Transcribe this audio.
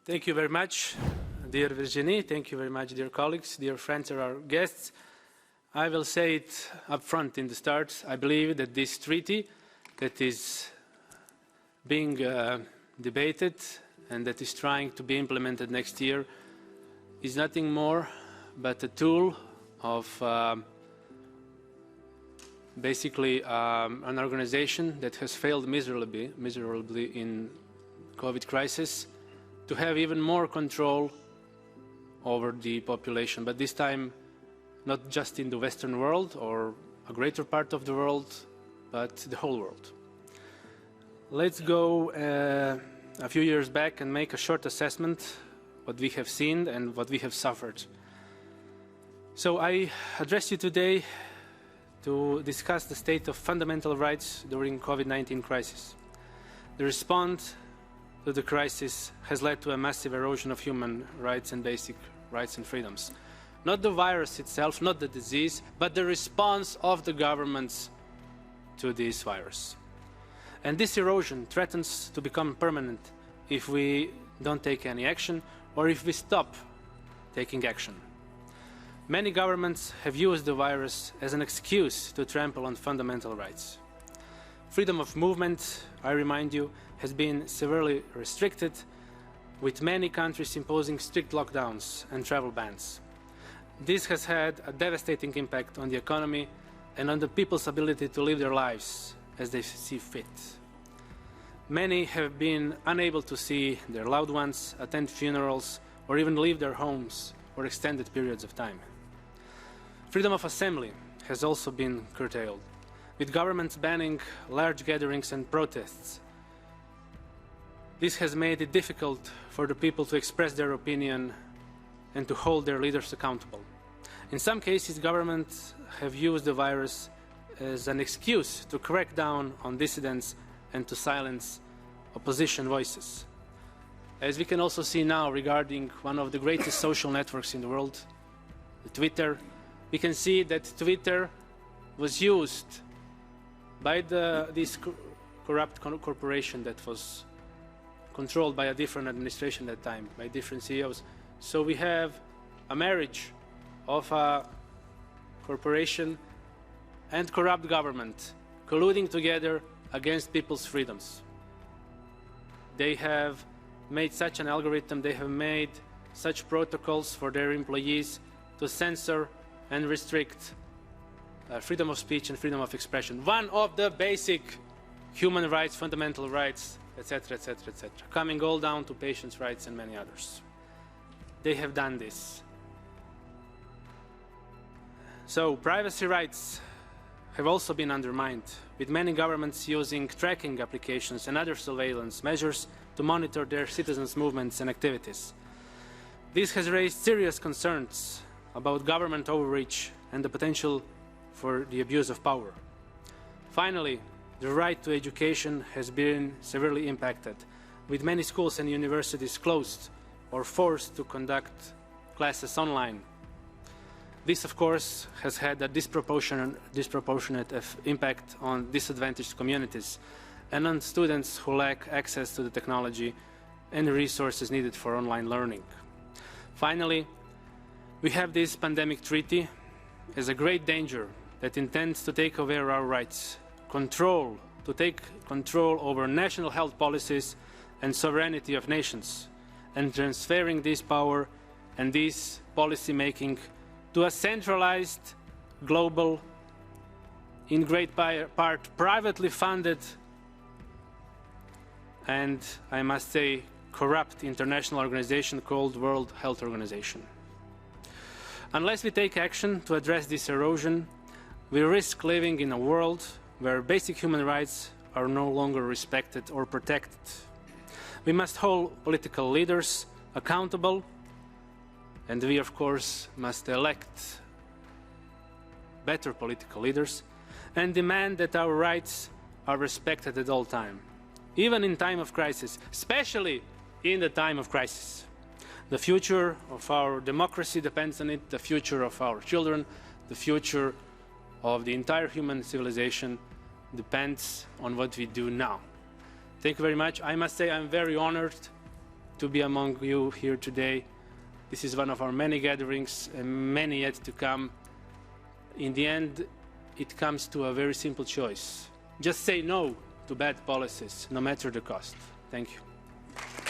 Thank you very much, dear Virginie. Thank you very much, dear colleagues, dear friends or our guests. I will say it up front in the start. I believe that this treaty that is being debated and that is trying to be implemented next year is nothing more but a tool of basically an organization that has failed miserably in COVID crisis to have even more control over the population, but this time not just in the Western world or a greater part of the world, but the whole world. Let's go a few years back and make a short assessment what we have seen and what we have suffered. So I address you today to discuss the state of fundamental rights during COVID-19 crisis. The response to the crisis has led to a massive erosion of human rights and basic rights and freedoms. Not the virus itself, not the disease, but the response of the governments to this virus. And this erosion threatens to become permanent if we don't take any action or if we stop taking action. Many governments have used the virus as an excuse to trample on fundamental rights. Freedom of movement, I remind you, has been severely restricted, with many countries imposing strict lockdowns and travel bans. This has had a devastating impact on the economy and on the people's ability to live their lives as they see fit. Many have been unable to see their loved ones, attend funerals, or even leave their homes for extended periods of time. Freedom of assembly has also been curtailed, with governments banning large gatherings and protests. This has made it difficult for the people to express their opinion and to hold their leaders accountable. In some cases, governments have used the virus as an excuse to crack down on dissidents and to silence opposition voices. As we can also see now regarding one of the greatest social networks in the world, Twitter, we can see that Twitter was used by this corrupt corporation that was controlled by a different administration at that time, by different CEOs. So we have a marriage of a corporation and corrupt government colluding together against people's freedoms. They have made such an algorithm, they have made such protocols for their employees to censor and restrict freedom of speech and freedom of expression. One of the basic human rights, fundamental rights, etc., etc., etc., coming all down to patients' rights and many others. They have done this. So privacy rights have also been undermined, with many governments using tracking applications and other surveillance measures to monitor their citizens' movements and activities. This has raised serious concerns about government overreach and the potential for the abuse of power. Finally, the right to education has been severely impacted, with many schools and universities closed or forced to conduct classes online. This, of course, has had a disproportionate impact on disadvantaged communities and on students who lack access to the technology and the resources needed for online learning. Finally, we have this pandemic treaty as a great danger that intends to take away our rights, to take control over national health policies and sovereignty of nations, and transferring this power and this policy making to a centralized, global, in great part privately funded and, I must say, corrupt international organization called World Health Organization. Unless we take action to address this erosion, we risk living in a world where basic human rights are no longer respected or protected. We must hold political leaders accountable, and we, of course, must elect better political leaders and demand that our rights are respected at all times, even in time of crisis, especially in the time of crisis. The future of our democracy depends on it, the future of our children, the future of the entire human civilization depends on what we do now. Thank you very much. I must say I'm very honored to be among you here today. This is one of our many gatherings and many yet to come. In the end, it comes to a very simple choice. Just say no to bad policies, no matter the cost. Thank you.